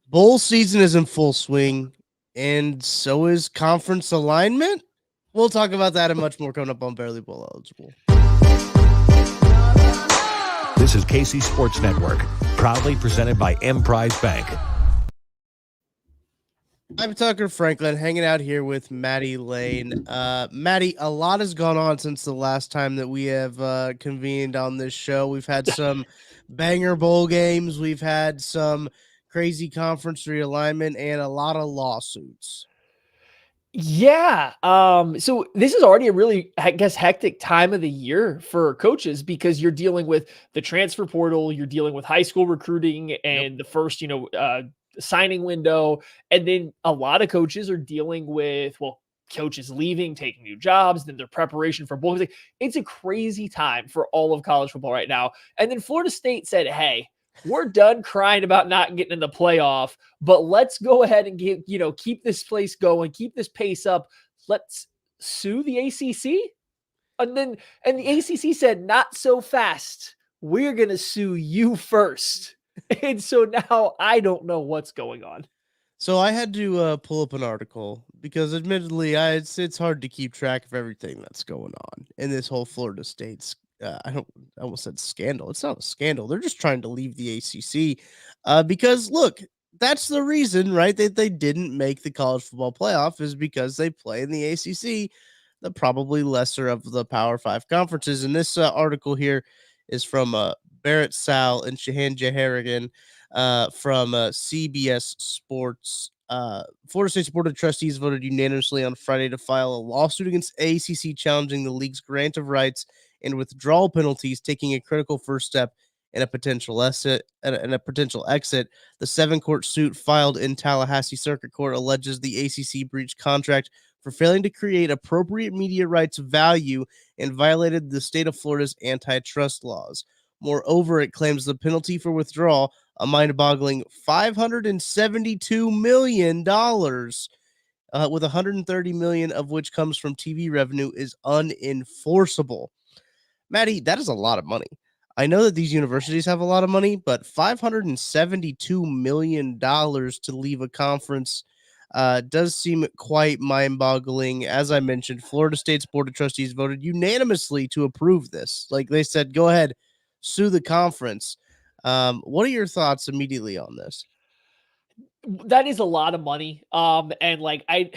Bowl season is in full swing, and so is conference alignment. We'll talk about that and much more coming up on Barely Bowl Eligible. This is KC Sports Network, proudly presented by Emprise Bank. I'm Tucker Franklin, hanging out here with Maddie Lane. Maddie, a lot has gone on since the last time that we have convened on this show. We've had some banger bowl games. We've had some crazy conference realignment and a lot of lawsuits. Yeah. So this is already a really, I guess, hectic time of the year for coaches because you're dealing with the transfer portal, you're dealing with high school recruiting and the first, signing window. And then a lot of coaches are dealing with, coaches leaving, taking new jobs, then their preparation for bowl. It's a crazy time for all of college football right now. And then Florida State said, hey, we're done crying about not getting in the playoff, but let's go ahead and keep this place going, keep this pace up. Let's sue the ACC. And the ACC said, not so fast. We're going to sue you first. And so now I don't know what's going on. So I had to pull up an article because admittedly it's hard to keep track of everything that's going on in this whole Florida State's I almost said scandal. It's not a scandal. They're just trying to leave the ACC because look, that's the reason, right? That they didn't make the college football playoff is because they play in the ACC, the probably lesser of the Power 5 conferences. And this article here is from Barrett Sal and Shahan Jaharigan from CBS Sports. Florida State's Board of Trustees voted unanimously on Friday to file a lawsuit against ACC challenging the league's grant of rights and withdrawal penalties, taking a critical first step in a potential exit. The 7-court suit filed in Tallahassee Circuit Court alleges the ACC breached contract for failing to create appropriate media rights value and violated the state of Florida's antitrust laws. Moreover, it claims the penalty for withdrawal, a mind-boggling $572 million, with $130 million of which comes from TV revenue, is unenforceable. Maddie, that is a lot of money. I know that these universities have a lot of money, but $572 million to leave a conference does seem quite mind-boggling. As I mentioned, Florida State's Board of Trustees voted unanimously to approve this. Like they said, go ahead, sue the conference. What are your thoughts immediately on this? That is a lot of money. And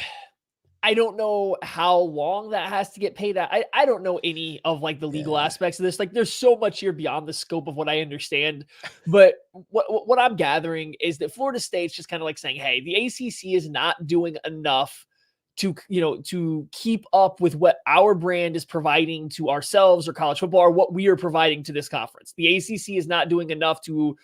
I don't know how long that has to get paid out. I don't know any of the legal aspects of this. There's so much here beyond the scope of what I understand. But what I'm gathering is that Florida State's just kind of saying, hey, the ACC is not doing enough to keep up with what our brand is providing to ourselves or college football or what we are providing to this conference. The ACC is not doing enough to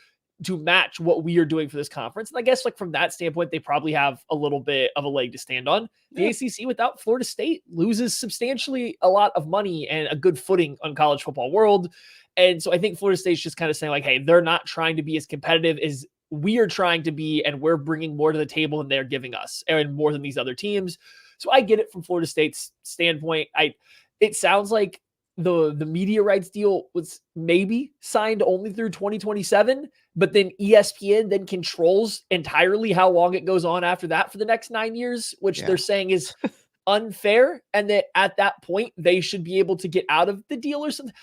match what we are doing for this conference. And I guess from that standpoint, they probably have a little bit of a leg to stand on. The ACC without Florida State loses substantially a lot of money and a good footing on college football world. And so I think Florida State's just kind of saying hey, they're not trying to be as competitive as we are trying to be. And we're bringing more to the table than they're giving us and more than these other teams. So I get it from Florida State's standpoint. It sounds like the media rights deal was maybe signed only through 2027, but then ESPN then controls entirely how long it goes on after that for the next 9 years, which they're saying is unfair. And that at that point, they should be able to get out of the deal or something.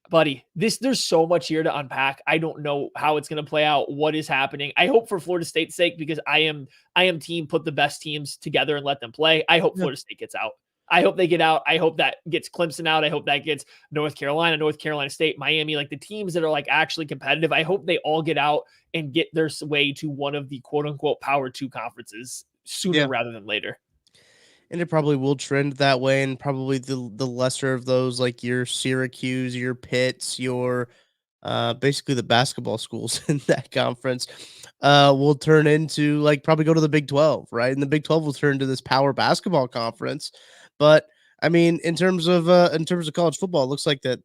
Buddy, there's so much here to unpack. I don't know how it's going to play out, what is happening. I hope for Florida State's sake, because I am team put the best teams together and let them play. I hope Florida State gets out. I hope they get out. I hope that gets Clemson out. I hope that gets North Carolina State, Miami, the teams that are actually competitive. I hope they all get out and get their way to one of the quote unquote Power 2 conferences sooner rather than later. And it probably will trend that way. And probably the lesser of those, like your Syracuse, your Pitts, your basically the basketball schools in that conference will turn into probably go to the Big 12, right? And the Big 12 will turn to this power basketball conference. But I mean, in terms of college football, it looks like that.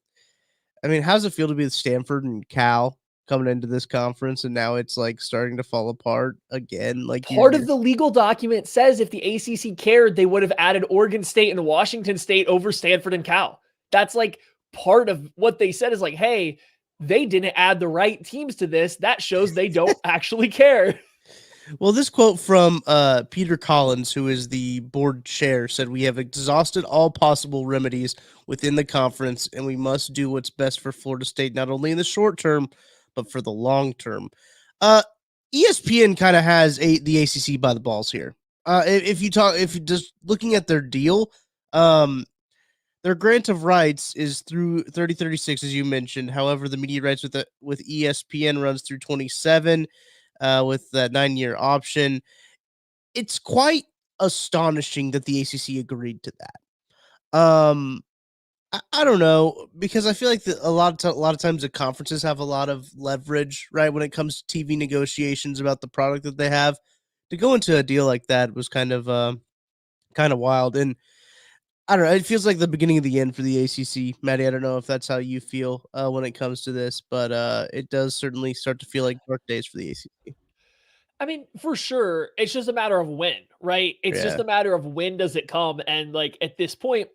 I mean, how does it feel to be with Stanford and Cal coming into this conference, and now it's starting to fall apart again? Part of the legal document says if the ACC cared, they would have added Oregon State and Washington State over Stanford and Cal. That's part of what they said is like, hey, they didn't add the right teams to this. That shows they don't actually care. Well, this quote from Peter Collins, who is the board chair, said, "We have exhausted all possible remedies within the conference, and we must do what's best for Florida State, not only in the short term, but for the long term." Uh, ESPN kind of has the ACC by the balls here. If you just looking at their deal, their grant of rights is through 3036, as you mentioned. However, the media rights with ESPN runs through 27. With that 9-year option. It's quite astonishing that the ACC agreed to that. I don't know, because I feel like a lot of times the conferences have a lot of leverage, right, when it comes to TV negotiations about the product that they have. To go into a deal like that was kind of wild, and I don't know. It feels like the beginning of the end for the ACC, Maddie. I don't know if that's how you feel when it comes to this, but it does certainly start to feel like dark days for the ACC. I mean, for sure, it's just a matter of when, right? It's just Yeah, a matter of when does it come. And like at this point,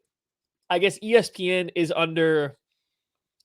I guess ESPN is under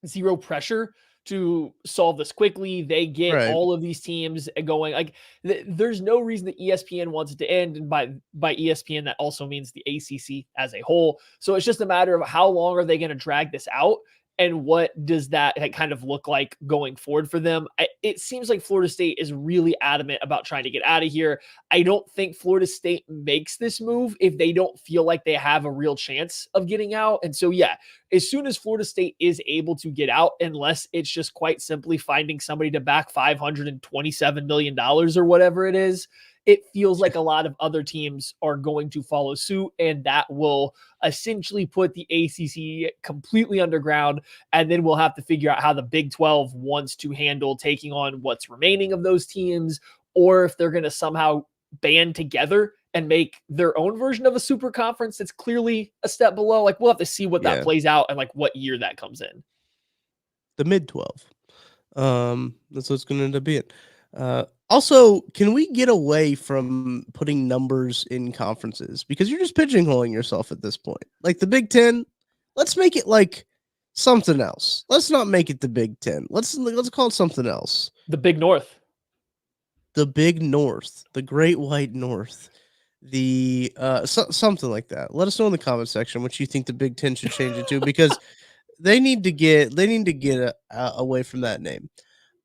zero pressure to solve this quickly. They get right. all of these teams going. Like, there's no reason that ESPN wants it to end, and by ESPN, that also means the ACC as a whole. So it's just a matter of how long are they going to drag this out, and what does that kind of look like going forward for them? It seems like Florida State is really adamant about trying to get out of here. I don't think Florida State makes this move if they don't feel like they have a real chance of getting out. And so, yeah, as soon as Florida State is able to get out, unless it's just quite simply finding somebody to back $527 million or whatever it is, it feels like a lot of other teams are going to follow suit, and that will essentially put the ACC completely underground. And then we'll have to figure out how the Big 12 wants to handle taking on what's remaining of those teams, or if they're going to somehow band together and make their own version of a super conference that's clearly a step below. Like, we'll have to see what that Yeah. plays out and like what year that comes in. The mid 12. That's what it's going to end up being. Also, can we get away from putting numbers in conferences? Because you're just pigeonholing yourself at this point. Like the Big Ten, let's make it like something else. Let's not make it the Big Ten. Let's call it something else. The Big North. The Big North, the Great White North, the something like that. Let us know in the comment section what you think the Big Ten should change it to, because they need to get away from that name.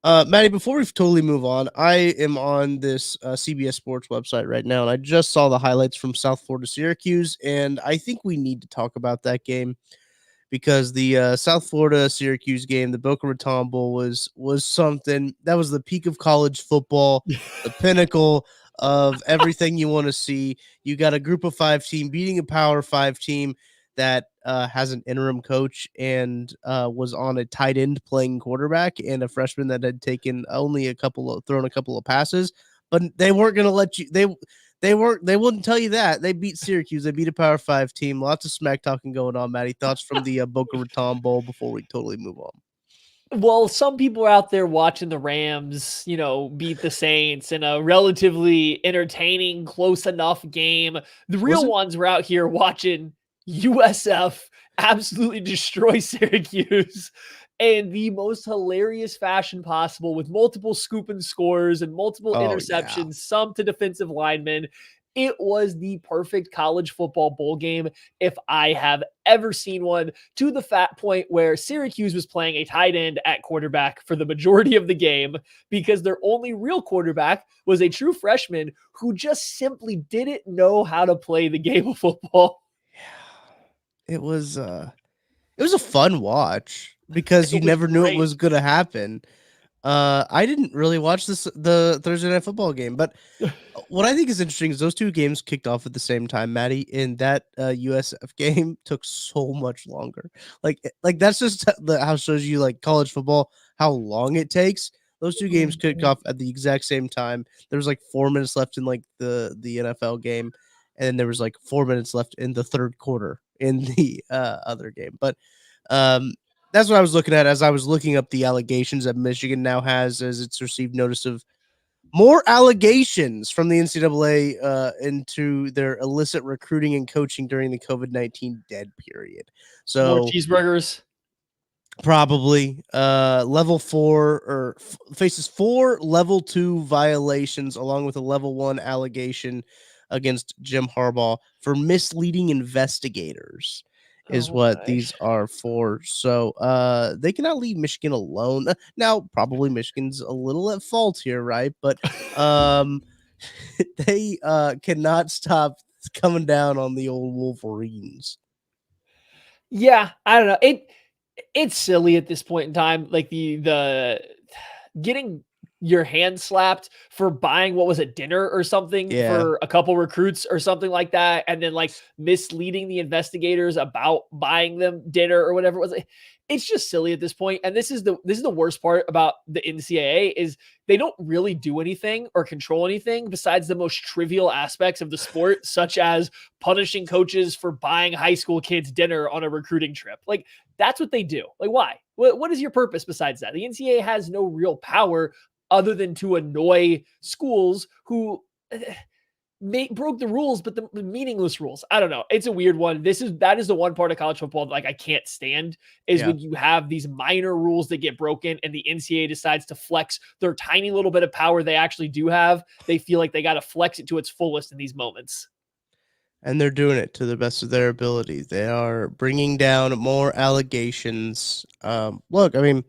Maddie, before we totally move on, I am on this CBS Sports website right now, and I just saw the highlights from South Florida Syracuse, and I think we need to talk about that game, because the South Florida Syracuse game, the Boca Raton Bowl, was something that was the peak of college football, the pinnacle of everything you want to see. You got a group of 5 team beating a Power 5 team that has an interim coach and was on a tight end playing quarterback, and a freshman that had taken thrown a couple of passes, but they weren't going to let you. They wouldn't tell you that. They beat Syracuse. They beat a Power 5 team. Lots of smack talking going on. Maddie, thoughts from the Boca Raton Bowl before we totally move on? Well, some people are out there watching the Rams, beat the Saints in a relatively entertaining, close enough game. The real ones were out here watching USF absolutely destroy Syracuse in the most hilarious fashion possible, with multiple scoop and scores and multiple interceptions, some to defensive linemen. It was the perfect college football bowl game if I have ever seen one, to the fat point where Syracuse was playing a tight end at quarterback for the majority of the game, because their only real quarterback was a true freshman who just simply didn't know how to play the game of football. It was a fun watch, because you never knew it was going to happen. I didn't really watch the Thursday Night Football game, but what I think is interesting is those two games kicked off at the same time, Maddie, and that USF game took so much longer. Like that's just how shows you, like, college football, how long it takes. Those two games kicked off at the exact same time. There was like 4 minutes left in like the NFL game, and then there was like 4 minutes left in the third quarter in the other game. But that's what I was looking at as I was looking up the allegations that Michigan now has, as it's received notice of more allegations from the NCAA into their illicit recruiting and coaching during the COVID-19 dead period. So more cheeseburgers. Probably level 4 or faces 4 level 2 violations along with a level 1 allegation against Jim Harbaugh for misleading investigators is Oh what my. these are for. So they cannot leave Michigan alone. Now probably Michigan's a little at fault here, right? But um they cannot stop coming down on the old Wolverines. Yeah, I don't know. It's silly at this point in time. Like the getting your hand slapped for buying what was it, dinner or something Yeah. for a couple recruits or something like that, and then like misleading the investigators about buying them dinner or whatever it was. It's just silly at this point. And this is the worst part about the NCAA is they don't really do anything or control anything besides the most trivial aspects of the sport, such as punishing coaches for buying high school kids dinner on a recruiting trip. Like that's what they do. Like why? What is your purpose besides that? The NCAA has no real power other than to annoy schools who broke the rules, but the meaningless rules. I don't know. It's a weird one. That is the one part of college football that, like, I can't stand is Yeah. when you have these minor rules that get broken and the NCAA decides to flex their tiny little bit of power they actually do have. They feel like they got to flex it to its fullest in these moments. And they're doing it to the best of their ability. They are bringing down more allegations. Look, I mean,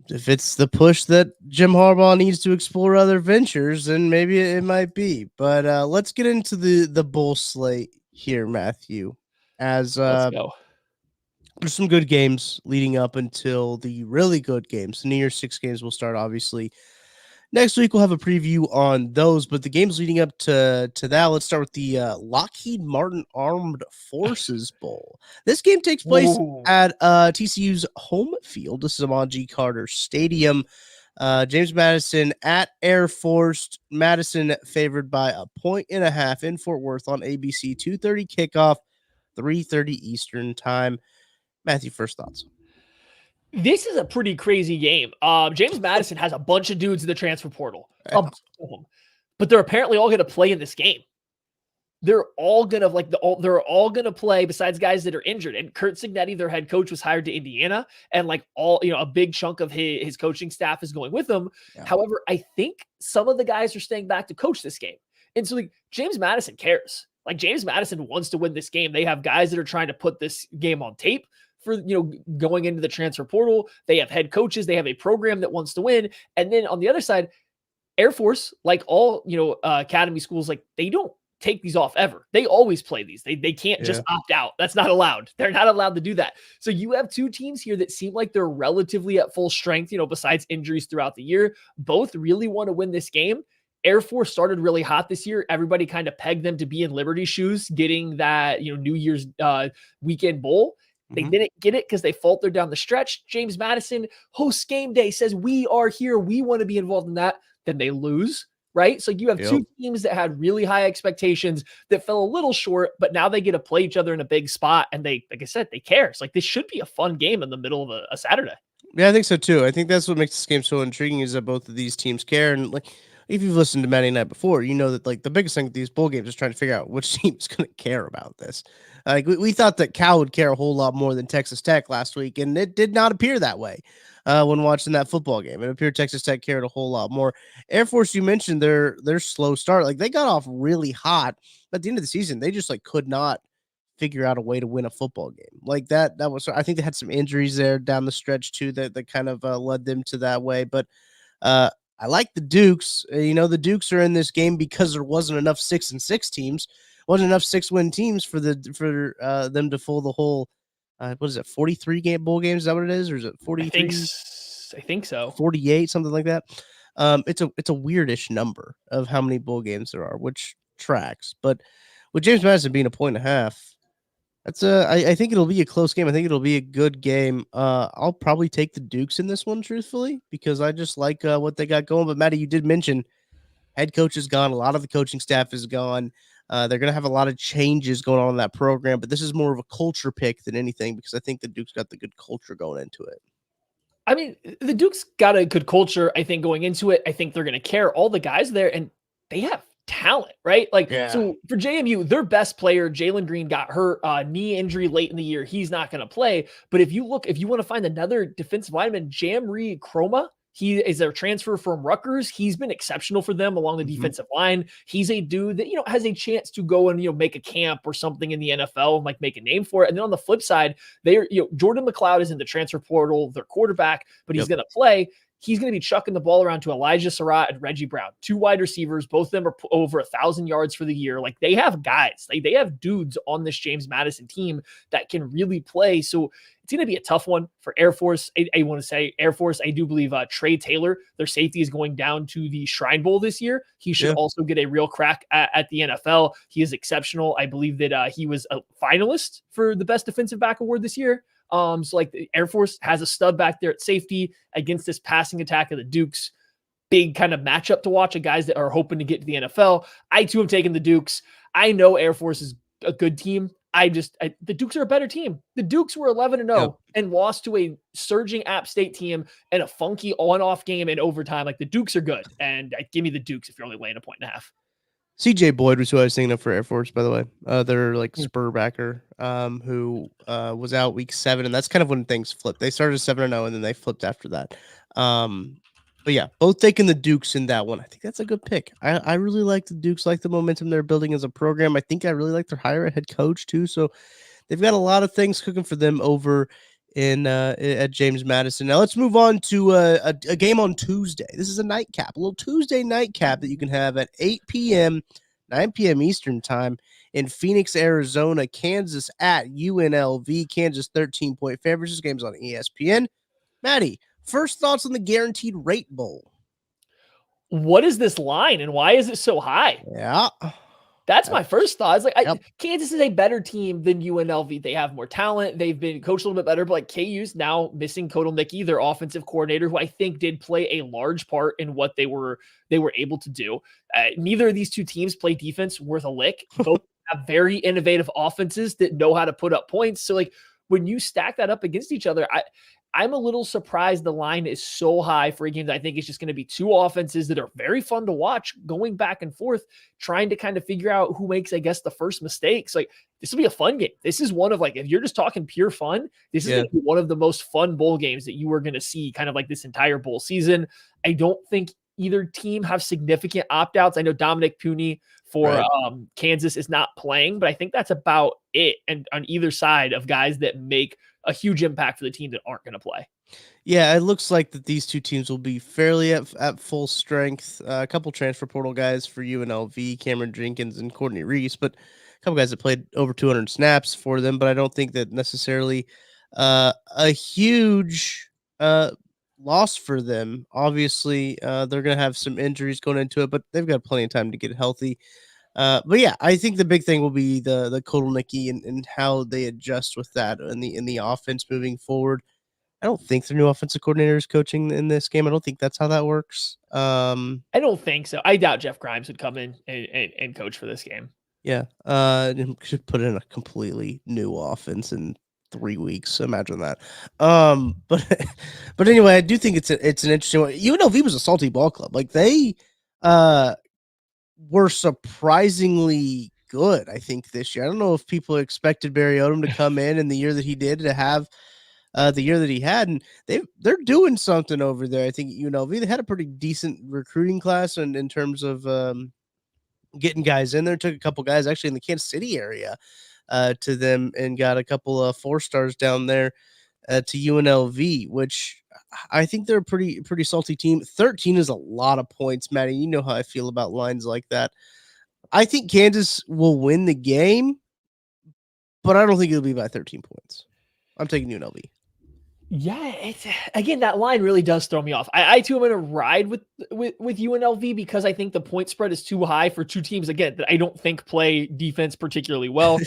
if it's the push that Jim Harbaugh needs to explore other ventures, then maybe it might be. But let's get into the bull slate here, Matthew. As Let's go. there's some good games leading up until the really good games. The New Year's Six games will start obviously next week. We'll have a preview on those, but the games leading up to that, let's start with the Lockheed Martin Armed Forces Bowl. This game takes place Ooh. at TCU's home field. This is Amon G. Carter Stadium. James Madison at Air Force. Madison favored by 1.5 in Fort Worth on ABC. 2:30 kickoff, 3:30 Eastern time. Matthew, first thoughts. This is a pretty crazy game. James Madison has a bunch of dudes in the transfer portal, a bunch of them, but they're apparently all going to play in this game. They're all gonna they're all gonna play besides guys that are injured. And Kurt Signetti, their head coach, was hired to Indiana, and like a big chunk of his coaching staff is going with them. Yeah. However, I think some of the guys are staying back to coach this game, and so like James Madison cares. Like James Madison wants to win this game. They have guys that are trying to put this game on tape for going into the transfer portal. They have head coaches. They have a program that wants to win. And then on the other side, Air Force, like all academy schools, like they don't take these off ever. They always play these. They can't just opt out. That's not allowed. They're not allowed to do that. So you have two teams here that seem like they're relatively at full strength, besides injuries throughout the year. Both really want to win this game. Air Force started really hot this year. Everybody kind of pegged them to be in Liberty shoes, getting that, New Year's weekend bowl. They didn't get it because they faltered down the stretch. James Madison hosts game day, says, we are here. We want to be involved in that. Then they lose, right? So you have two teams that had really high expectations that fell a little short, but now they get to play each other in a big spot. And they, like I said, they care. It's like this should be a fun game in the middle of a Saturday. Yeah, I think so too. I think that's what makes this game so intriguing is that both of these teams care. And like, if you've listened to Matty Night before, you know that like the biggest thing with these bowl games is trying to figure out which team is going to care about this. Like we thought that Cal would care a whole lot more than Texas Tech last week, and it did not appear that way when watching that football game. It appeared Texas Tech cared a whole lot more. Air Force, you mentioned their slow start. Like they got off really hot, but at the end of the season, they just like could not figure out a way to win a football game like that. That was, I think they had some injuries there down the stretch too that kind of led them to that way. But I like the Dukes. The Dukes are in this game because there wasn't enough 6-6 teams, wasn't enough 6-win teams for them to full the whole. What is it? 43 game bowl games? Is that what it is, or is it 43? I think so. 48, something like that. It's a weirdish number of how many bowl games there are, which tracks. But with James Madison being 1.5 points, I think it'll be a close game. I think it'll be a good game. I'll probably take the Dukes in this one, truthfully, because I just like what they got going. But Matty, you did mention head coach is gone. A lot of the coaching staff is gone. They're going to have a lot of changes going on in that program, but this is more of a culture pick than anything because I think the Dukes got the good culture going into it. I mean, the Dukes got a good culture, I think, going into it. I think they're going to care all the guys there, and they have talent, right? Like, Yeah. so for JMU, their best player, Jalen Green, got hurt, knee injury late in the year. He's not going to play. But if you want to find another defensive lineman, Jamri Chroma, he is their transfer from Rutgers. He's been exceptional for them along the defensive line. He's a dude that, has a chance to go and, make a camp or something in the NFL and like make a name for it. And then on the flip side, Jordan McLeod is in the transfer portal, their quarterback, but he's going to play. He's going to be chucking the ball around to Elijah Surratt and Reggie Brown, 2 wide receivers. Both of them are over 1,000 yards for the year. Like, they have guys, they have dudes on this James Madison team that can really play. So it's going to be a tough one for Air Force. I want to say Air Force. I do believe Trey Taylor, their safety, is going down to the Shrine Bowl this year. He should also get a real crack at the NFL. He is exceptional. I believe that he was a finalist for the best defensive back award this year. So like the Air Force has a stud back there at safety against this passing attack of the Dukes. Big kind of matchup to watch of guys that are hoping to get to the NFL. I too have taken the Dukes. I know Air Force is a good team. The Dukes are a better team. The Dukes were 11-0 and lost to a surging App State team in a funky on-off game in overtime. Like, the Dukes are good, and give me the Dukes if you're only laying 1.5. CJ Boyd was who I was thinking of for Air Force, by the way. They're like spur backer, who was out week 7, and that's kind of when things flipped. They started 7-0, and then they flipped after that. But yeah, both taking the Dukes in that one. I think that's a good pick. I really like the Dukes, like the momentum they're building as a program. I think I really like their hire at head coach too. So they've got a lot of things cooking for them over in at James Madison. Now let's move on to a game on Tuesday. This is a nightcap, a little Tuesday nightcap that you can have at 8 p.m., 9 p.m. Eastern time in Phoenix, Arizona. Kansas at UNLV. Kansas 13-point favorites. This game's on ESPN. Maddie, first thoughts on the Guaranteed Rate Bowl? What is this line and why is it so high? Yeah. That's my first thought. It's like, Kansas is a better team than UNLV. They have more talent. They've been coached a little bit better, but like KU's now missing Kodal Nicki, their offensive coordinator, who I think did play a large part in what they were able to do. Neither of these two teams play defense worth a lick. Both have very innovative offenses that know how to put up points. So like, when you stack that up against each other, I'm a little surprised the line is so high for a game that I think it's just going to be two offenses that are very fun to watch, going back and forth, trying to kind of figure out who makes, I guess, the first mistakes. Like, this will be a fun game. This is one of, like, if you're just talking pure fun, this is going to be one of the most fun bowl games that you are going to see kind of like this entire bowl season. I don't think either team have significant opt-outs. I know Dominic Puny for Kansas is not playing, but I think that's about it. And on either side of guys that make a huge impact for the team that aren't going to play. Yeah, it looks like that these two teams will be fairly at full strength. A couple transfer portal guys for UNLV, Cameron Jenkins and Courtney Reese, but a couple guys that played over 200 snaps for them. But I don't think that necessarily a huge loss for them. Obviously, they're going to have some injuries going into it, but they've got plenty of time to get healthy. But yeah, I think the big thing will be the Kodal Nicki and how they adjust with that in the offense moving forward. I don't think the new offensive coordinator is coaching in this game. I don't think that's how that works. I don't think so. I doubt Jeff Grimes would come in and coach for this game. Yeah. Should put in a completely new offense in 3 weeks. Imagine that. But anyway, I do think it's an interesting one. UNLV was a salty ball club. Like, they were surprisingly good, I think, this year. I don't know if people expected Barry Odom to come in the year that he did, to have the year that he had, and they're doing something over there. I think UNLV, they had a pretty decent recruiting class, and in terms of getting guys in there, took a couple guys actually in the Kansas City area to them, and got a couple of 4-stars down there to UNLV, which I think they're a pretty salty team. 13 is a lot of points, Maddie. You know how I feel about lines like that. I think Kansas will win the game, but I don't think it'll be by 13 points. I'm taking UNLV. Yeah, it's again, that line really does throw me off. I too am going to ride with UNLV because I think the point spread is too high for two teams, again, that I don't think play defense particularly well.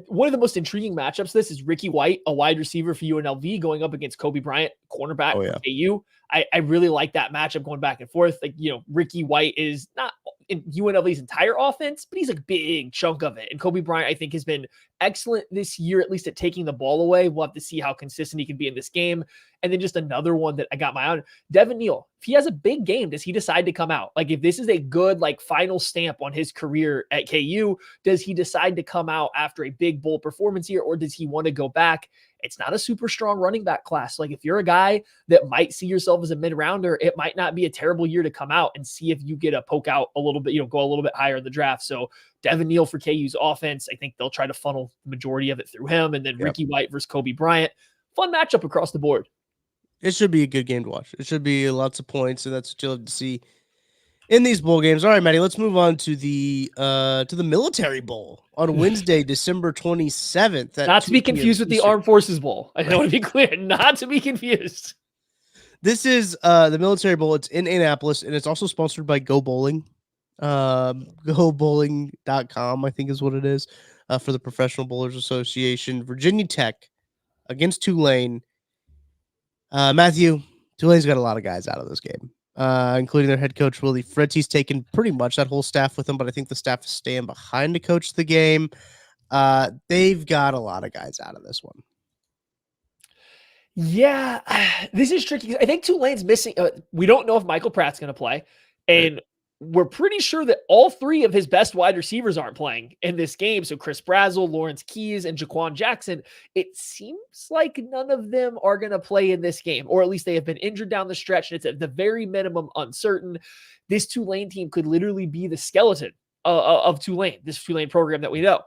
One of the most intriguing matchups, this is Ricky White, a wide receiver for UNLV, going up against Kobe Bryant, cornerback Oh, for yeah. KU. I really like that matchup going back and forth. Like, Ricky White is not in UNLV's entire offense, but he's a big chunk of it. And Kobe Bryant, I think, has been excellent this year, at least at taking the ball away. We'll have to see how consistent he can be in this game. And then just another one that I got my eye on, Devin Neal. If he has a big game, does he decide to come out? Like, if this is a good, like, final stamp on his career at KU, does he decide to come out after a big bowl performance here, or does he want to go back? It's not a super strong running back class. Like, if you're a guy that might see yourself as a mid-rounder, it might not be a terrible year to come out and see if you get a poke out a little bit, go a little bit higher in the draft. So Devin Neal for KU's offense, I think they'll try to funnel the majority of it through him. And then Ricky White versus Kobe Bryant. Fun matchup across the board. It should be a good game to watch. It should be lots of points, and that's what you'll have to see in these bowl games. All right, Maddie, let's move on to the Military Bowl on Wednesday, December 27th. Not to be confused with the Armed Forces Bowl. I want to be clear, not to be confused. This is the Military Bowl. It's in Annapolis, and it's also sponsored by Go Bowling. GoBowling.com, I think is what it is, for the Professional Bowlers Association. Virginia Tech against Tulane. Matthew, Tulane's got a lot of guys out of this game, including their head coach, Willie Fritz. He's taken pretty much that whole staff with him, but I think the staff is staying behind to coach the game. They've got a lot of guys out of this one. Yeah, this is tricky. I think Tulane's missing. We don't know if Michael Pratt's going to play, and we're pretty sure that all three of his best wide receivers aren't playing in this game. So Chris Brazzell, Lawrence Keys, and Jaquan Jackson, it seems like none of them are going to play in this game, or at least they have been injured down the stretch, and it's at the very minimum uncertain. This Tulane team could literally be the skeleton of Tulane, this Tulane program that we know.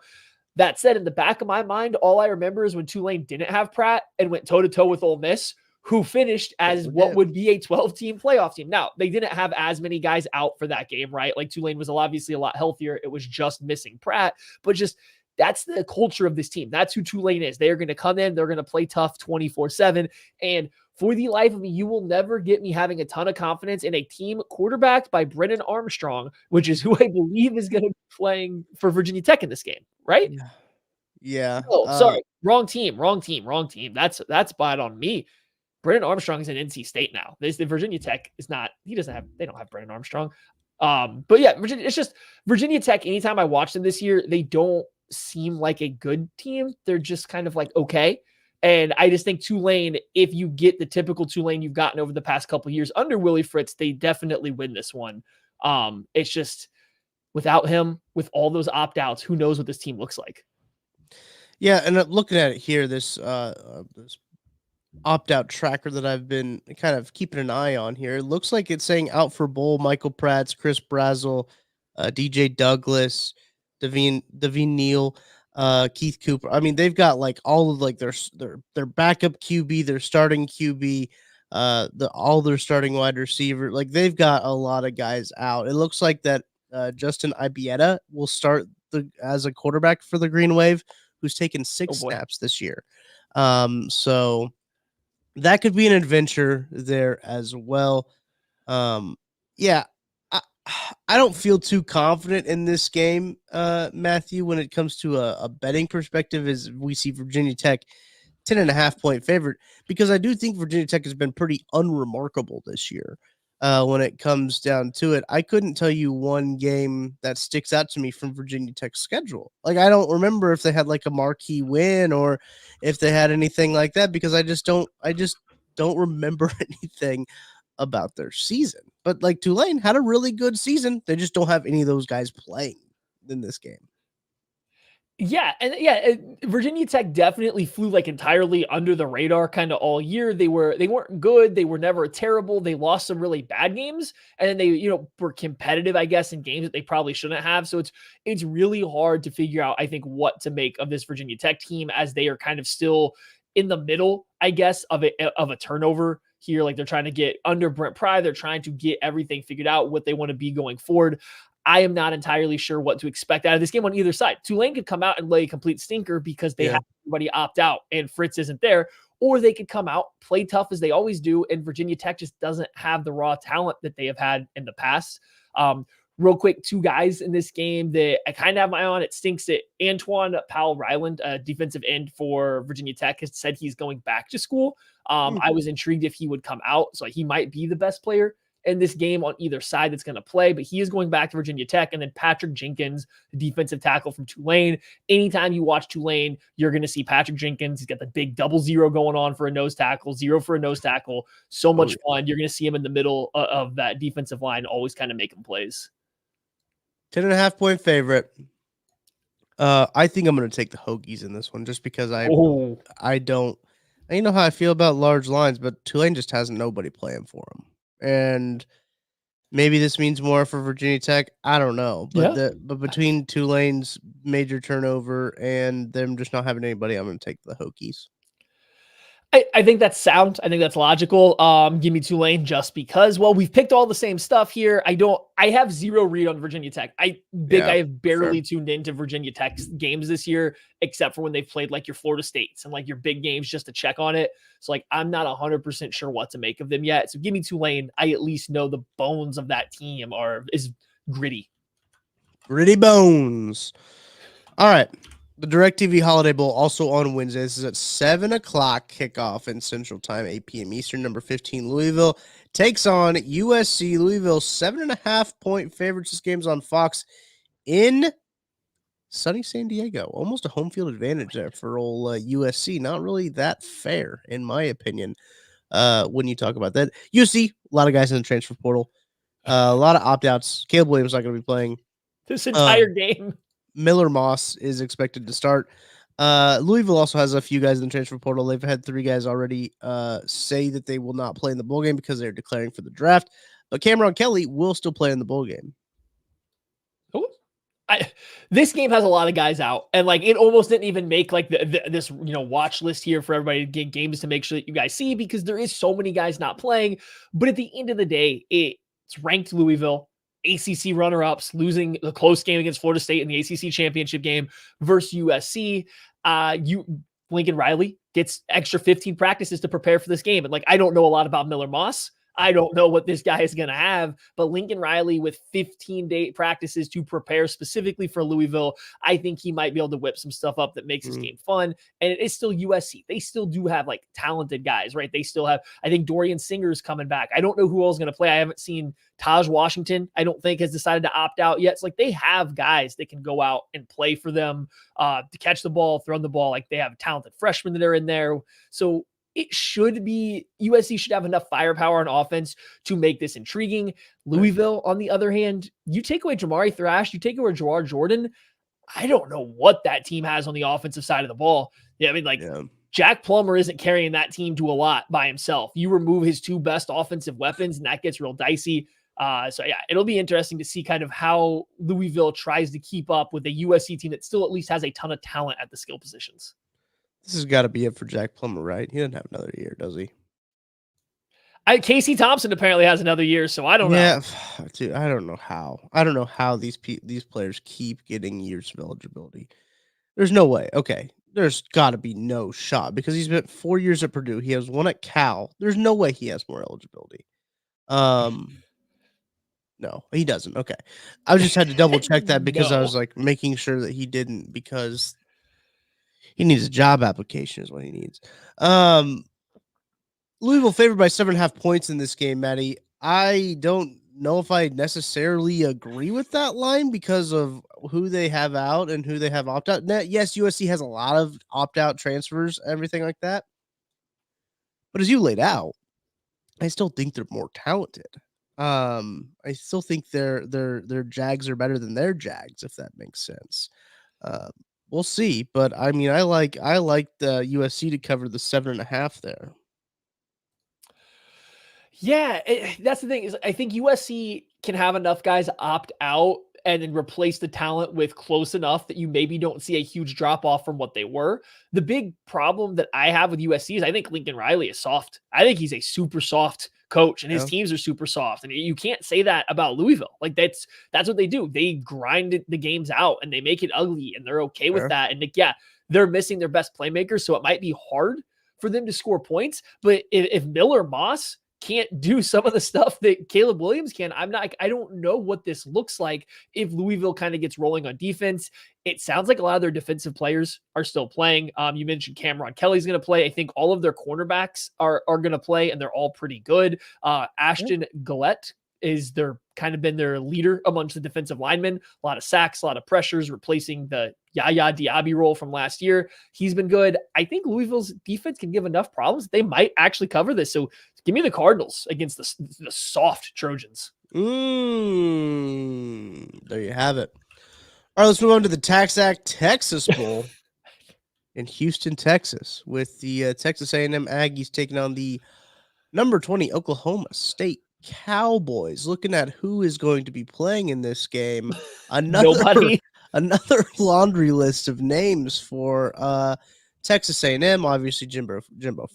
That said, in the back of my mind, all I remember is when Tulane didn't have Pratt and went toe-to-toe with Ole Miss, who finished as what would be a 12-team playoff team. Now, they didn't have as many guys out for that game, right? Like, Tulane was obviously a lot healthier. It was just missing Pratt, but just that's the culture of this team. That's who Tulane is. They are going to come in. They're going to play tough 24/7. And for the life of me, you will never get me having a ton of confidence in a team quarterbacked by Brennan Armstrong, which is who I believe is going to be playing for Virginia Tech in this game, right? Yeah. Oh, sorry. Wrong team. That's bad on me. Brennan Armstrong is in NC State now. The Virginia Tech is not, they don't have Brennan Armstrong. But yeah, it's just Virginia Tech. Anytime I watch them this year, they don't seem like a good team. They're just kind of like, okay. And I just think Tulane, if you get the typical Tulane you've gotten over the past couple of years under Willie Fritz, they definitely win this one. It's just without him, with all those opt-outs, who knows what this team looks like. Yeah, and looking at it here, this opt-out tracker that I've been kind of keeping an eye on here, it looks like it's saying out for bowl Michael Pratt, Chris Brazzell, DJ Douglas, Devine Neal, Keith Cooper. I mean, they've got like all of like their backup QB, their starting QB, all their starting wide receiver. Like, they've got a lot of guys out. It looks like that Justin Ibieta will start as a quarterback for the Green Wave, who's taken 6 snaps this year. So that could be an adventure there as well. Yeah, I don't feel too confident in this game, Matthew, when it comes to a betting perspective, as we see Virginia Tech 10.5-point favorite, because I do think Virginia Tech has been pretty unremarkable this year. When it comes down to it, I couldn't tell you one game that sticks out to me from Virginia Tech's schedule. Like, I don't remember if they had like a marquee win or if they had anything like that, because I just don't remember anything about their season. But like, Tulane had a really good season. They just don't have any of those guys playing in this game. Yeah, and Virginia Tech definitely flew like entirely under the radar kind of all year. They weren't good. They were never terrible. They lost some really bad games, and then they were competitive, I guess, in games that they probably shouldn't have. So it's really hard to figure out, I think, what to make of this Virginia Tech team, as they are kind of still in the middle, I guess, of a turnover here. Like, they're trying to get under Brent Pry. They're trying to get everything figured out, what they want to be going forward. I am not entirely sure what to expect out of this game on either side. Tulane could come out and lay a complete stinker because they have everybody opt out and Fritz isn't there, or they could come out, play tough as they always do, and Virginia Tech just doesn't have the raw talent that they have had in the past. real quick, two guys in this game that I kind of have my eye on. It stinks that Antoine Powell-Ryland, defensive end for Virginia Tech, has said he's going back to school. I was intrigued if he would come out, so he might be the best player in this game on either side that's going to play, but he is going back to Virginia Tech. And then Patrick Jenkins, the defensive tackle from Tulane. Anytime you watch Tulane, you're going to see Patrick Jenkins. He's got the big 0 going on for a nose tackle, 0 for a nose tackle. So much fun. You're going to see him in the middle of that defensive line, always kind of making plays. 10.5 point favorite. I think I'm going to take the Hokies in this one just because I don't, you know how I feel about large lines, but Tulane just has nobody playing for them. And maybe this means more for Virginia Tech. I don't know. But but between Tulane's major turnover and them just not having anybody, I'm going to take the Hokies. I think that's sound. I think that's logical. Give me Tulane just because, well, we've picked all the same stuff here. I have zero read on Virginia Tech. I have barely tuned into Virginia Tech's games this year, except for when they've played like your Florida States and like your big games just to check on it. So like, I'm not 100% sure what to make of them yet. So give me Tulane. I at least know the bones of that team is gritty. Gritty bones. All right. The DirecTV Holiday Bowl also on Wednesday. This is at 7 o'clock kickoff in Central Time, 8 p.m. Eastern. Number 15, Louisville takes on USC. Louisville, 7.5 point favorites. This game's on Fox in sunny San Diego. Almost a home field advantage there for old USC. Not really that fair, in my opinion, when you talk about that. USC, a lot of guys in the transfer portal. A lot of opt-outs. Caleb Williams not going to be playing this entire game. Miller Moss is expected to start. Louisville also has a few guys in the transfer portal. They've had 3 guys already say that they will not play in the bowl game because they're declaring for the draft. But Cameron Kelly will still play in the bowl game. This game has a lot of guys out, and like it almost didn't even make like this watch list here for everybody to get games to make sure that you guys see, because there is so many guys not playing. But at the end of the day, it's ranked Louisville. ACC runner-ups losing a close game against Florida State in the ACC championship game versus USC. Lincoln Riley gets extra 15 practices to prepare for this game. And like, I don't know a lot about Miller Moss. I don't know what this guy is going to have, but Lincoln Riley with 15-day practices to prepare specifically for Louisville, I think he might be able to whip some stuff up that makes this game fun. And it is still USC. They still do have like talented guys, right? They still have, I think Dorian Singer's coming back. I don't know who else is going to play. I haven't seen Taj Washington, I don't think, has decided to opt out yet. So like, they have guys that can go out and play for them to catch the ball, throw the ball. Like, they have talented freshmen that are in there. So it should be, USC should have enough firepower on offense to make this intriguing. Louisville, on the other hand, you take away Jamari Thrash, you take away Gerard Jordan. I don't know what that team has on the offensive side of the ball. Yeah, I mean, Jack Plummer isn't carrying that team to a lot by himself. You remove his 2 best offensive weapons, and that gets real dicey. So yeah, it'll be interesting to see kind of how Louisville tries to keep up with a USC team that still at least has a ton of talent at the skill positions. This has got to be it for Jack Plummer, right? He doesn't have another year, does he? Casey Thompson apparently has another year, so I don't know. Yeah, dude, I don't know how. I don't know how these players keep getting years of eligibility. There's no way. Okay, there's got to be no shot because he's been 4 years at Purdue. He has 1 at Cal. There's no way he has more eligibility. No, he doesn't. Okay, I just had to double check that because I was like making sure that he didn't, because he needs a job application is what he needs. Louisville favored by 7.5 points in this game, Maddie. I don't know if I necessarily agree with that line because of who they have out and who they have opt out. Now, yes, USC has a lot of opt out transfers, everything like that. But as you laid out, I still think they're more talented. I still think their Jags are better than their Jags, if that makes sense. We'll see, but I mean, I like the USC to cover the 7.5 there. Yeah, that's the thing, is I think USC can have enough guys opt out and then replace the talent with close enough that you maybe don't see a huge drop off from what they were. The big problem that I have with USC is I think Lincoln Riley is soft. I think he's a super soft coach, and his teams are super soft. And you can't say that about Louisville. Like, that's what they do. They grind the games out and they make it ugly, and they're okay with that. And like, yeah, they're missing their best playmakers, so it might be hard for them to score points. But if Miller Moss can't do some of the stuff that Caleb Williams can. I don't know what this looks like if Louisville kind of gets rolling on defense. It sounds like a lot of their defensive players are still playing. You mentioned Cameron Kelly's going to play. I think all of their cornerbacks are going to play, and they're all pretty good. Ashton Gillette is been their leader amongst the defensive linemen. A lot of sacks, a lot of pressures, replacing the Yaya Diaby role from last year. He's been good. I think Louisville's defense can give enough problems. They might actually cover this. So give me the Cardinals against the soft Trojans. There you have it. All right, let's move on to the TaxAct Texas Bowl in Houston, Texas, with the Texas A&M Aggies taking on the number 20 Oklahoma State Cowboys. Looking at who is going to be playing in this game, another laundry list of names for Texas A&M. Obviously, Jimbo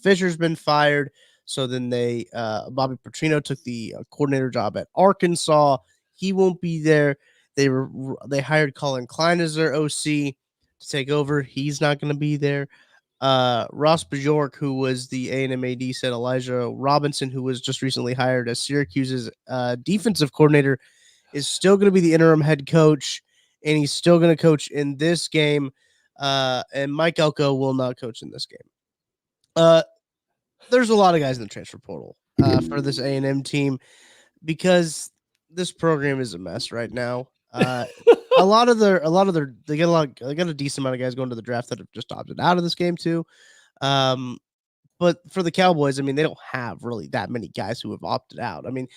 Fisher's been fired. So then Bobby Petrino took the coordinator job at Arkansas. He won't be there. They hired Colin Klein as their OC to take over. He's not going to be there. Ross Bjork, who was the A&M AD, said Elijah Robinson, who was just recently hired as Syracuse's defensive coordinator, is still going to be the interim head coach, and he's still going to coach in this game. And Mike Elko will not coach in this game. There's a lot of guys in the transfer portal for this A&M team because this program is a mess right now. They got a decent amount of guys going to the draft that have just opted out of this game too. But for the Cowboys, I mean, they don't have really that many guys who have opted out. I mean,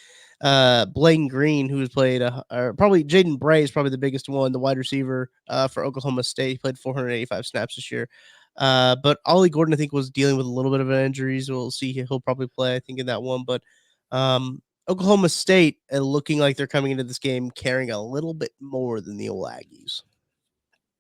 Blaine Green, who has played, or probably Jaden Bray is probably the biggest one, the wide receiver for Oklahoma State. He played 485 snaps this year. But Ollie Gordon, I think, was dealing with a little bit of injuries. We'll see. He'll probably play, I think, in that one. But Oklahoma State looking like they're coming into this game carrying a little bit more than the old Aggies.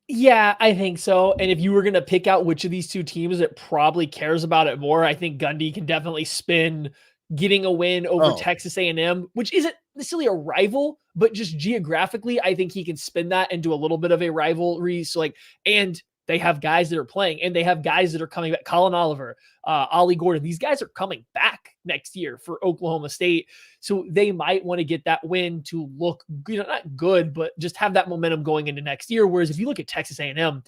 Yeah, I think so. And if you were going to pick out which of these two teams that probably cares about it more, I think Gundy can definitely spin getting a win over Texas A&M, which isn't necessarily a rival, but just geographically, I think he can spin that into a little bit of a rivalry. So and they have guys that are playing, and they have guys that are coming back. Colin Oliver, Ollie Gordon, these guys are coming back next year for Oklahoma State. So they might want to get that win to look, not good, but just have that momentum going into next year. Whereas if you look at Texas A&M,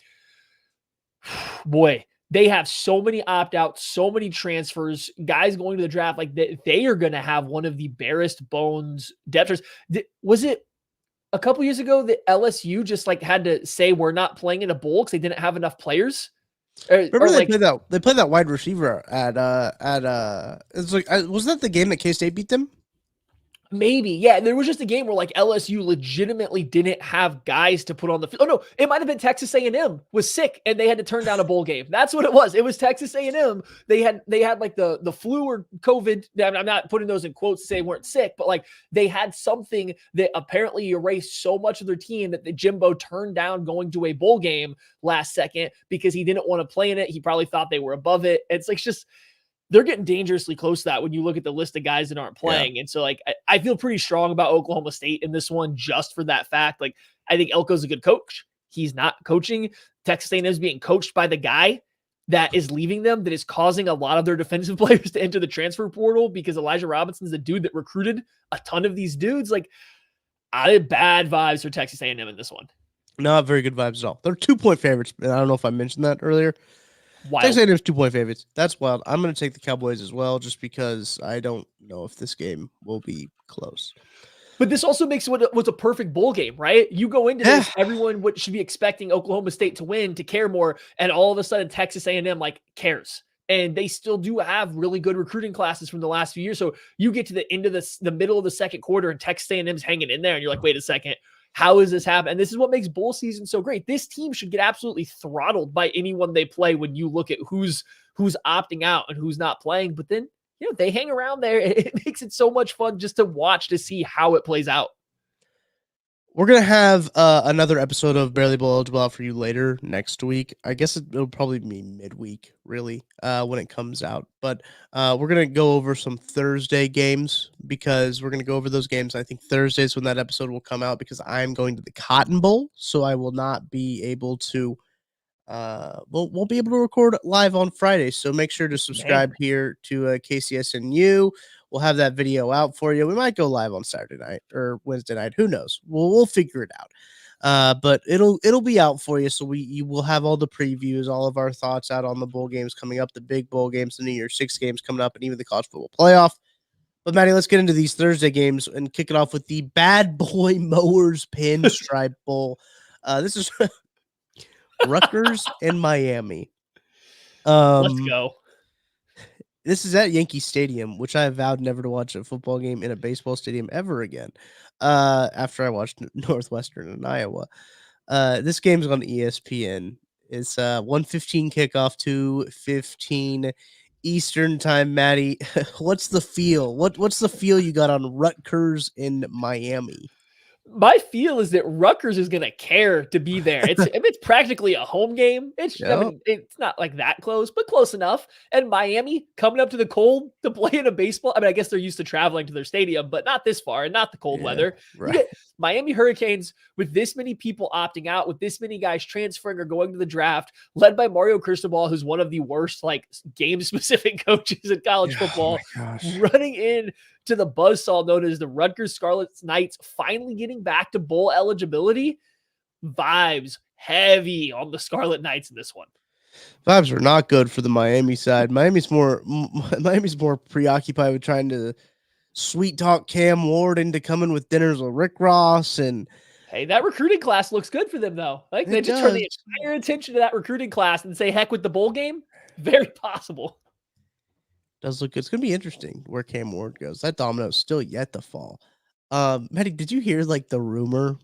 boy, they have so many opt-outs, so many transfers, guys going to the draft. Like they are going to have one of the barest bones depth. Was it a couple years ago that LSU just had to say we're not playing in a bowl because they didn't have enough players? Remember they played that wide receiver at it's wasn't that the game that K-State beat them? Maybe. Yeah. There was just a game where LSU legitimately didn't have guys to put on the field. Oh no, it might've been Texas A&M was sick and they had to turn down a bowl game. That's what it was. It was Texas A&M. They had the flu or COVID. I'm not putting those in quotes to say they weren't sick, but they had something that apparently erased so much of their team that the Jimbo turned down going to a bowl game last second because he didn't want to play in it. He probably thought they were above it. It's just, they're getting dangerously close to that when you look at the list of guys that aren't playing. Yeah. And so I feel pretty strong about Oklahoma State in this one, just for that fact. I think Elko's a good coach. He's not coaching. Texas A&M is being coached by the guy that is leaving them, that is causing a lot of their defensive players to enter the transfer portal because Elijah Robinson's the dude that recruited a ton of these dudes. I had bad vibes for Texas A&M in this one. Not very good vibes at all. They're 2-point favorites. And I don't know if I mentioned that earlier. Wild. Texas A&M's 2-point favorites. That's wild. I'm going to take the Cowboys as well, just because I don't know if this game will be close. But this also makes what's a perfect bowl game, right? You go into this, everyone should be expecting Oklahoma State to win, to care more, and all of a sudden Texas A&M cares. And they still do have really good recruiting classes from the last few years. So you get to the end of the middle of the second quarter, and Texas A&M's hanging in there, and you're like, wait a second. How is this happen? And this is what makes bowl season so great. This team should get absolutely throttled by anyone they play when you look at who's opting out and who's not playing. But then, they hang around there. It makes it so much fun just to watch, to see how it plays out. We're going to have another episode of Barely Bowl Eligible out for you later next week. I guess it'll probably be midweek, really, when it comes out. But we're going to go over some Thursday games, because we're going to go over those games. I think Thursday's when that episode will come out, because I'm going to the Cotton Bowl, so I will not be able to won't be able to record live on Friday. So make sure to subscribe here to KCSNU. We'll have that video out for you. We might go live on Saturday night or Wednesday night. Who knows? We'll figure it out. But it'll be out for you. So you will have all the previews, all of our thoughts out on the bowl games coming up, the big bowl games, the New Year's Six games coming up, and even the college football playoff. But Maddie, let's get into these Thursday games and kick it off with the Bad Boy Mowers Pinstripe Bowl. This is Rutgers and Miami. Let's go. This is at Yankee Stadium, which I have vowed never to watch a football game in a baseball stadium ever again. After I watched Northwestern and Iowa, this game's on ESPN. It's 1:15 kickoff, 2:15 Eastern time. Maddie, what's the feel? What's the feel you got on Rutgers in Miami? My feel is that Rutgers is going to care to be there. It's practically a home game. I mean, it's not like that close, but close enough. And Miami coming up to the cold to play in a baseball. I mean, I guess they're used to traveling to their stadium, but not this far and not the cold weather. Right. You get Miami Hurricanes with this many people opting out, with this many guys transferring or going to the draft, led by Mario Cristobal, who's one of the worst like game-specific coaches in college football, running in to the buzzsaw known as the Rutgers Scarlet Knights finally getting back to bowl eligibility. Vibes heavy on the Scarlet Knights in this one. Vibes are not good for the Miami side. Miami's more preoccupied with trying to sweet talk Cam Ward into coming with dinners with Rick Ross. And hey, that recruiting class looks good for them though. Like they just turn the entire attention to that recruiting class and say heck with the bowl game. Very possible. Does look good. It's gonna be interesting where Cam Ward goes. That domino's still yet to fall. Maddie, did you hear like the rumor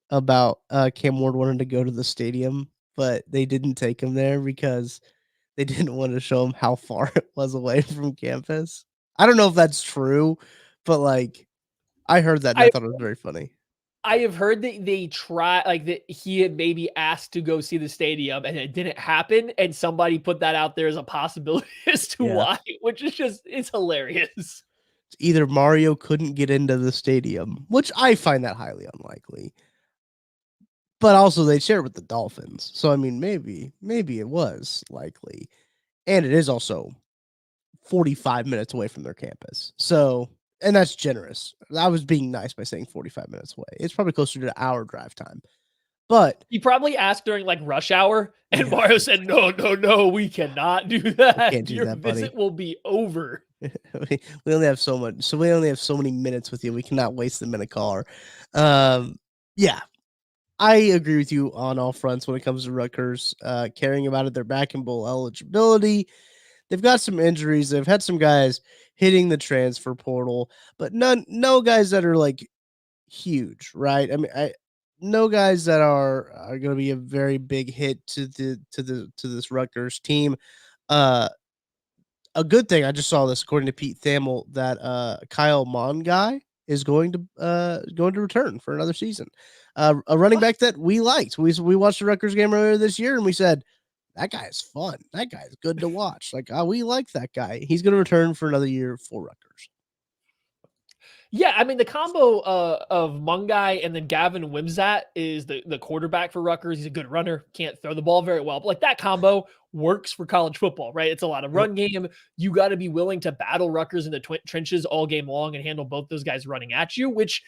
about Cam Ward wanted to go to the stadium, but they didn't take him there because they didn't want to show him how far it was away from campus? I don't know if that's true, but like I heard that and I thought it was very funny. I have heard that they try like that he had maybe asked to go see the stadium and it didn't happen. And somebody put that out there as a possibility as to why, which is just, it's hilarious. Either Mario couldn't get into the stadium, which I find that highly unlikely, but also they share it with the Dolphins. So, I mean, maybe it was likely. And it is also 45 minutes away from their campus. So, and that's generous. I was being nice by saying 45 minutes away. It's probably closer to an hour drive time. But he probably asked during like rush hour, and Mario said, No, we cannot do that. Can't do Your that, buddy. visit will be over. we only have so much, so we only have so many minutes with you. We cannot waste them in a car. Yeah, I agree with you on all fronts when it comes to Rutgers caring about it. They're back in bowl eligibility. They've got some injuries. They've had some guys hitting the transfer portal, but no guys that are like huge, right? I mean, no guys that are going to be a very big hit to this Rutgers team. A good thing, I just saw this according to Pete Thamel, that Kyle Mongai is going to return for another season. A running back that we liked. We watched the Rutgers game earlier this year and we said, that guy is fun. That guy is good to watch. Like, we like that guy. He's going to return for another year for Rutgers. Yeah, I mean, the combo of Mungai and then Gavin Wimsatt is the quarterback for Rutgers. He's a good runner, can't throw the ball very well. But like that combo works for college football, right? It's a lot of run game. You got to be willing to battle Rutgers in the trenches all game long and handle both those guys running at you, which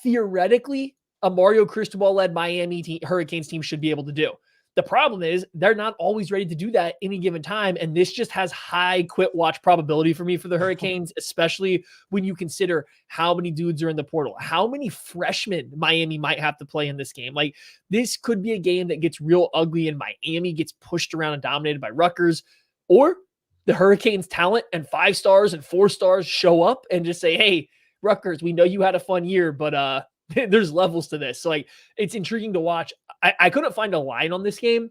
theoretically a Mario Cristobal-led Miami Hurricanes team should be able to do. The problem is they're not always ready to do that any given time. And this just has high quit watch probability for me for the Hurricanes, especially when you consider how many dudes are in the portal, how many freshmen Miami might have to play in this game. Like this could be a game that gets real ugly and Miami gets pushed around and dominated by Rutgers, or the Hurricanes talent and 5 stars and 4 stars show up and just say, hey, Rutgers, we know you had a fun year, but there's levels to this. So like it's intriguing to watch. I couldn't find a line on this game.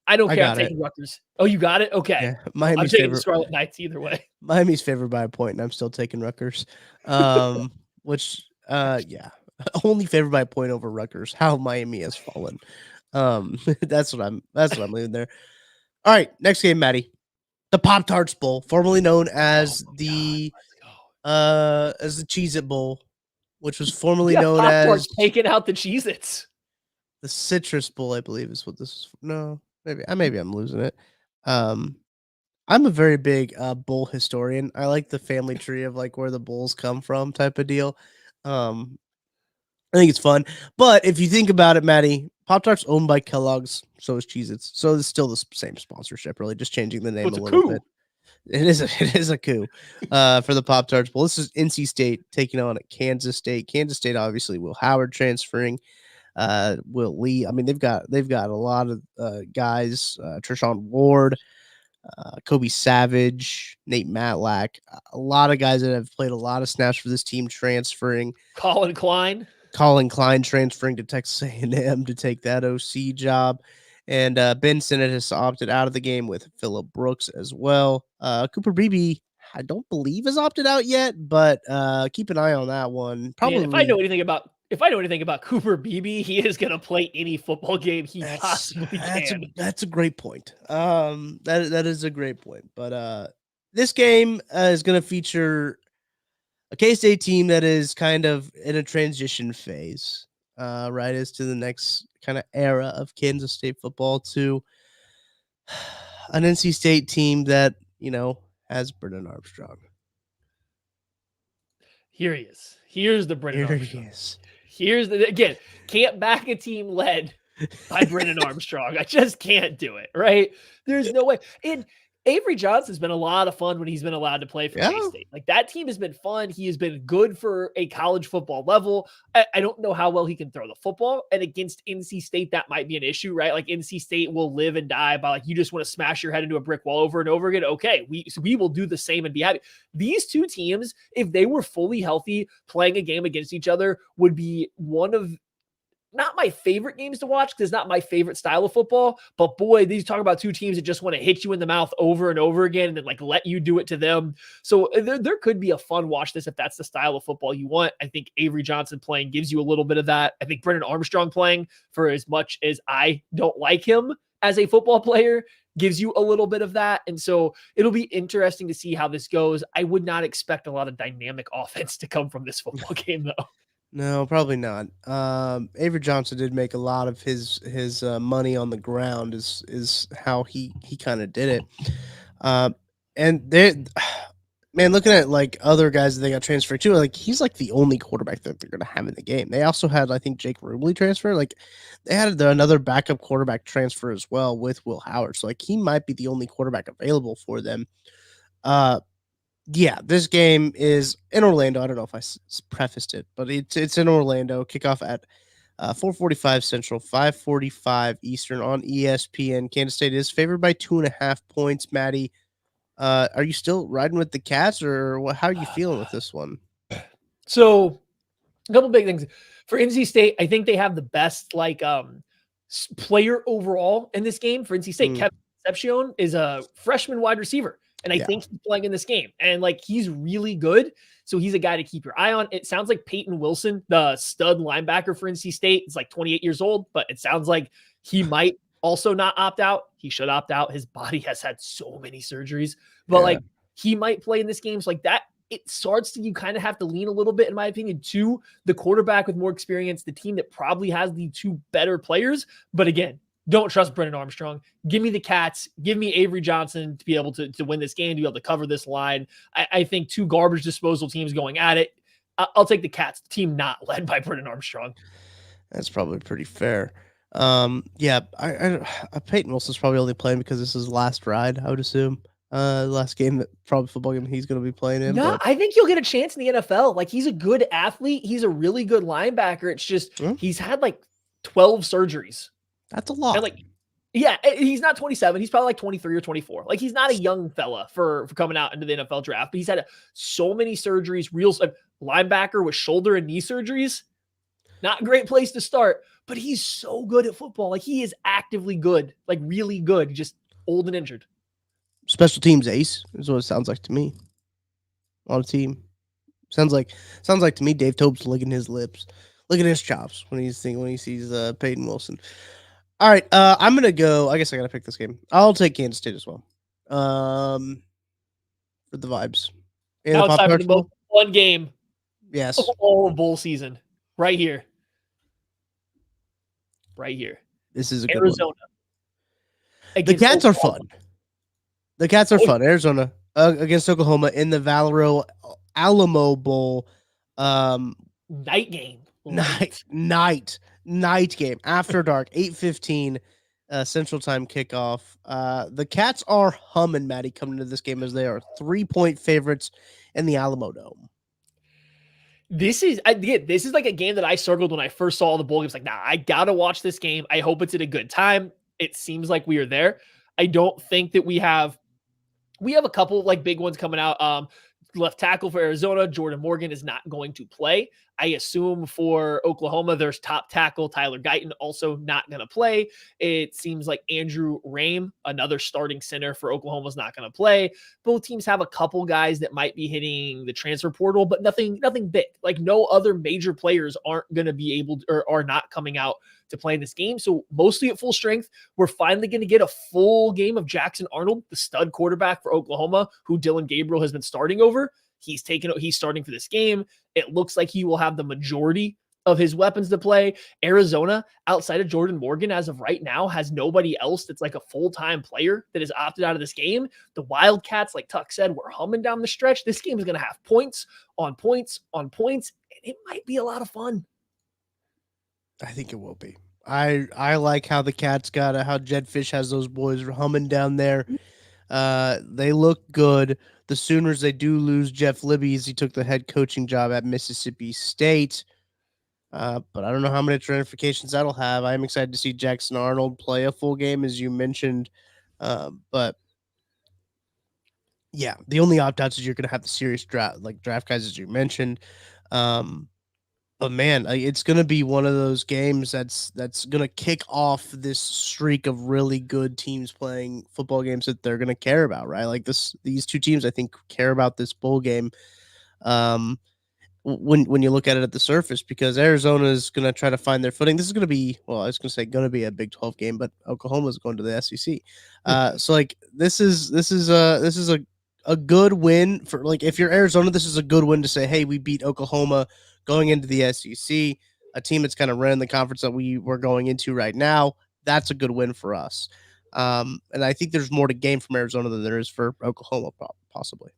I don't care. I'm taking Rutgers. Oh, you got it? Okay. Yeah, I'm taking the Scarlet Knights either way. Miami's favored by a point, and I'm still taking Rutgers. Which only favored by a point over Rutgers. How Miami has fallen. That's what I'm leaving there. All right, next game, Maddie. The Pop-Tarts Bowl, formerly known as the Cheez-It Bowl, which was formerly known as taking out the Cheez-Its. The Citrus Bowl, I believe, is what this is. No, maybe I'm losing it. I'm a very big bull historian. I like the family tree of like where the bulls come from type of deal. Um, I think it's fun. But if you think about it, Maddie, Pop Tart's owned by Kellogg's, so is Cheez-Its. So it's still the same sponsorship, really, just changing the So name it's a a little coup. bit. It is a coup for the Pop Tarts Bowl. This is NC State taking on Kansas State. Kansas State, obviously, Will Howard transferring. Will Lee. I mean, they've got a lot of guys. Treshawn Ward, Kobe Savage, Nate Matlack, a lot of guys that have played a lot of snaps for this team transferring. Colin Klein. Colin Klein transferring to Texas A&M to take that OC job. And Ben Sinnott has opted out of the game with Phillip Brooks as well. Cooper Beebe, I don't believe has opted out yet, but keep an eye on that one. Man, if I Probably know anything about Cooper Beebe, he is going to play any football game he possibly can. that's a great point. That is a great point. But this game is going to feature a K-State team that is kind of in a transition phase, right, as to the next kind of era of Kansas State football to an NC State team that, has Brennan Armstrong. Here he is. Here's the Brennan Here Armstrong. he is. Here's again, can't back a team led by Brennan Armstrong. I just can't do it, right? There's no way. And Avery Johnson's been a lot of fun when he's been allowed to play for Yeah. K-State. Like that team has been fun. He has been good for a college football level. I don't know how well he can throw the football. And against NC State, that might be an issue, right? Like NC State will live and die by like you just want to smash your head into a brick wall over and over again. Okay, we will do the same and be happy. These two teams, if they were fully healthy, playing a game against each other, would be one of not my favorite games to watch because it's not my favorite style of football. But boy, these talk about two teams that just want to hit you in the mouth over and over again and then like let you do it to them. So there could be a fun watch this if that's the style of football you want. I think Avery Johnson playing gives you a little bit of that. I think Brennan Armstrong playing, for as much as I don't like him as a football player, gives you a little bit of that. And so it'll be interesting to see how this goes. I would not expect a lot of dynamic offense to come from this football game though. No, probably not. Avery Johnson did make a lot of his money on the ground. Is how he kind of did it. And they, man, looking at like other guys that they got transferred to, like he's like the only quarterback that they're gonna have in the game. They also had, I think, Jake Rubley transfer. Like they had another backup quarterback transfer as well with Will Howard. So like he might be the only quarterback available for them. Yeah, this game is in Orlando. I don't know if I prefaced it, but it's in Orlando. Kickoff at 4:45 Central, 5:45 Eastern on ESPN. Kansas State is favored by 2.5 points. Maddie, are you still riding with the Cats, or what? How are you feeling with this one? So, a couple big things for NC State. I think they have the best player overall in this game. For NC State, Kevin Concepcion is a freshman wide receiver. And I think he's playing in this game. And like he's really good. So he's a guy to keep your eye on. It sounds like Peyton Wilson, the stud linebacker for NC State, is like 28 years old, but it sounds like he might also not opt out. He should opt out. His body has had so many surgeries, but like he might play in this game. So like that, it starts to, you kind of have to lean a little bit, in my opinion, to the quarterback with more experience, the team that probably has the two better players. But again, don't trust Brennan Armstrong. Give me the Cats. Give me Avery Johnson to be able to win this game, to be able to cover this line. I think two garbage disposal teams going at it. I'll take the Cats, the team not led by Brennan Armstrong. That's probably pretty fair. Yeah, I Peyton Wilson's probably only playing because this is his last ride, I would assume. Last game, that probably football game he's going to be playing in. No, but I think he'll get a chance in the NFL. Like he's a good athlete. He's a really good linebacker. It's just he's had like 12 surgeries. That's a lot. And like, yeah, he's not 27. He's probably like 23 or 24. Like he's not a young fella for coming out into the NFL draft, but he's had so many surgeries, real linebacker with shoulder and knee surgeries. Not a great place to start, but he's so good at football. Like he is actively good, like really good, just old and injured. Special teams ace is what it sounds like to me. On a team. Sounds like to me Dave Tope's licking his lips, licking his chops when he sees Peyton Wilson. All right, I'm gonna go. I guess I gotta pick this game. I'll take Kansas State as well. For the vibes. And now the it's time for the most fun game. Yes. Of all of bowl season. Right here. Right here. This is a good Arizona. one. The Cats are fun. The Cats are Oh, fun. Arizona against Oklahoma in the Alamo Bowl. Um, night game night late. night night game after dark, 8:15 Central Time kickoff. The Cats are humming, Maddie, coming into this game as they are 3-point favorites in the Alamo Dome. This is like a game that I circled when I first saw the bowl games. Like, nah, I gotta watch this game. I hope it's at a good time. It seems like we are there. I don't think that we have a couple of like big ones coming out. Left tackle for Arizona, Jordan Morgan is not going to play. I assume for Oklahoma, there's top tackle Tyler Guyton also not going to play. It seems like Andrew Rame, another starting center for Oklahoma, is not going to play. Both teams have a couple guys that might be hitting the transfer portal, but nothing big. Like no other major players aren't going to be able to, or are not coming out to play in this game. So mostly at full strength. We're finally going to get a full game of Jackson Arnold, the stud quarterback for Oklahoma, who Dylan Gabriel has been starting over. He's starting for this game. It looks like he will have the majority of his weapons to play. Arizona, outside of Jordan Morgan, as of right now, has nobody else that's like a full-time player that is opted out of this game. The Wildcats, like Tuck said, we're humming down the stretch. This game is going to have points on points on points, and it might be a lot of fun. I think it will be. I like how the Cats got it, how Jed Fish has those boys humming down there. They look good. The Sooners, they do lose Jeff Libby as he took the head coaching job at Mississippi State. But I don't know how many ramifications that'll have. I'm excited to see Jackson Arnold play a full game, as you mentioned. But yeah, the only opt-outs is you're going to have the serious draft guys, as you mentioned. But man, it's going to be one of those games that's going to kick off this streak of really good teams playing football games that they're going to care about, right? Like these two teams, I think, care about this bowl game. When you look at it at the surface, because Arizona is going to try to find their footing. This is going to be, well, I was going to say going to be a Big 12 game, but Oklahoma is going to the SEC. So like this is a good win for, like, if you're Arizona, this is a good win to say, hey, we beat Oklahoma going into the SEC, a team that's kind of running the conference that we were going into right now. That's a good win for us. And I think there's more to gain from Arizona than there is for Oklahoma, possibly.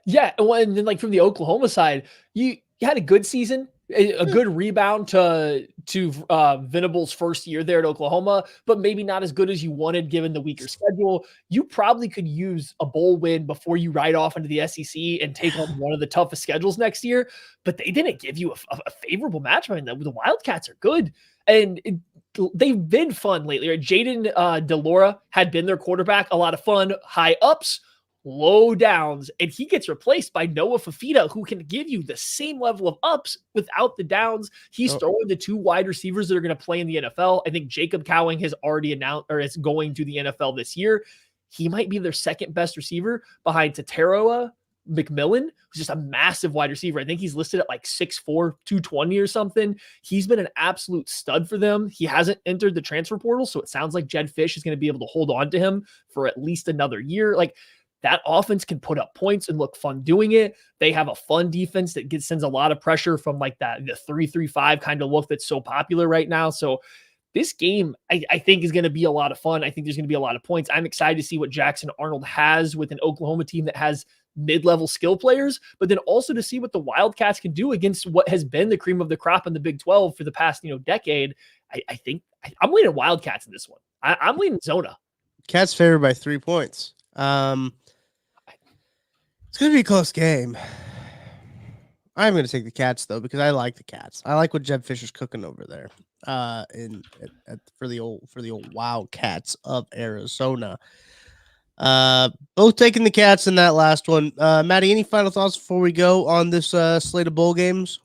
Yeah, and then like from the Oklahoma side, you had a good season, a good rebound to Venable's first year there at Oklahoma, but maybe not as good as you wanted given the weaker schedule. You probably could use a bowl win before you ride off into the SEC and take on one of the toughest schedules next year. But they didn't give you a favorable match. I mean, the Wildcats are good, and they've been fun lately. Right? Jaden Delora had been their quarterback, a lot of fun, high ups, low downs, and he gets replaced by Noah Fafita, who can give you the same level of ups without the downs. He's throwing the two wide receivers that are going to play in the NFL. I think Jacob Cowing has already announced or is going to the NFL this year. He might be their second best receiver behind Tateroa McMillan, who's just a massive wide receiver. I think he's listed at like 6'4", 220 or something. He's been an absolute stud for them. He hasn't entered the transfer portal, so it sounds like Jed Fish is going to be able to hold on to him for at least another year. Like, that offense can put up points and look fun doing it. They have a fun defense that sends a lot of pressure from like the 3-3-5 kind of look that's so popular right now. So this game, I think, is going to be a lot of fun. I think there's going to be a lot of points. I'm excited to see what Jackson Arnold has with an Oklahoma team that has mid-level skill players, but then also to see what the Wildcats can do against what has been the cream of the crop in the Big 12 for the past decade. I think I'm leaning Wildcats in this one. I'm leaning Zona. Cats favored by 3 points. It's going to be a close game. I'm going to take the Cats, though, because I like the Cats. I like what Jeb Fisher's cooking over there for the old Wildcats of Arizona. Both taking the Cats in that last one. Maddie, any final thoughts before we go on this slate of bowl games?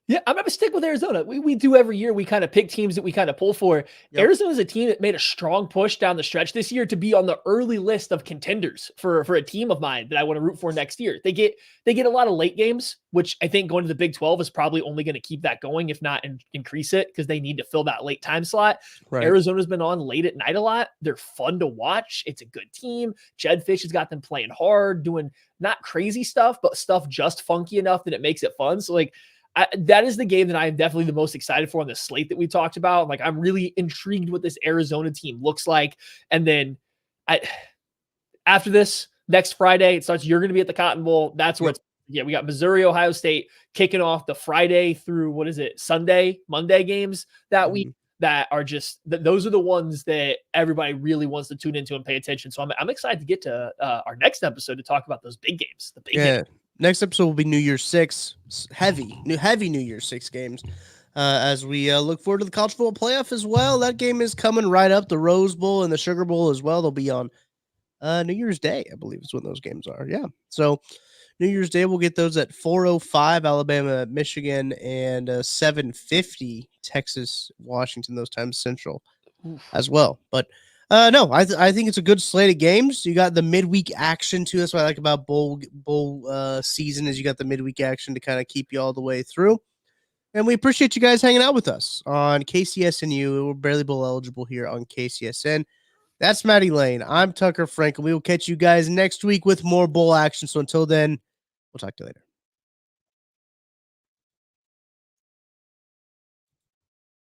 Yeah, I'm going to stick with Arizona. We do every year. We kind of pick teams that we kind of pull for. Yep. Arizona is a team that made a strong push down the stretch this year to be on the early list of contenders for a team of mine that I want to root for next year. They get a lot of late games, which I think going to the Big 12 is probably only going to keep that going, if not increase it, because they need to fill that late time slot. Right. Arizona's been on late at night a lot. They're fun to watch. It's a good team. Jed Fish has got them playing hard, doing not crazy stuff, but stuff just funky enough that it makes it fun. So like, that is the game that I am definitely the most excited for on the slate that we talked about. Like, I'm really intrigued what this Arizona team looks like. And then after this, next Friday, it starts. You're going to be at the Cotton Bowl. That's where Yep. it's. Yeah, we got Missouri, Ohio State kicking off the Friday through Monday games that week. Mhm. That are just those are the ones that everybody really wants to tune into and pay attention. So I'm excited to get to our next episode to talk about those big games. The big games. Next episode will be New Year's 6, heavy New Year's 6 games. As we look forward to the college football playoff as well. That game is coming right up. The Rose Bowl and the Sugar Bowl as well. They'll be on New Year's Day, I believe is when those games are. Yeah. So New Year's Day, we'll get those at 4:05 Alabama, Michigan, and 7:50 Texas, Washington. Those times Central as well. But no, I think it's a good slate of games. You got the midweek action too. That's what I like about bowl season is you got the midweek action to kind of keep you all the way through. And we appreciate you guys hanging out with us on KCSNU. We're barely bowl eligible here on KCSN. That's Maddie Lane. I'm Tucker Franklin. We will catch you guys next week with more bowl action. So until then, we'll talk to you later.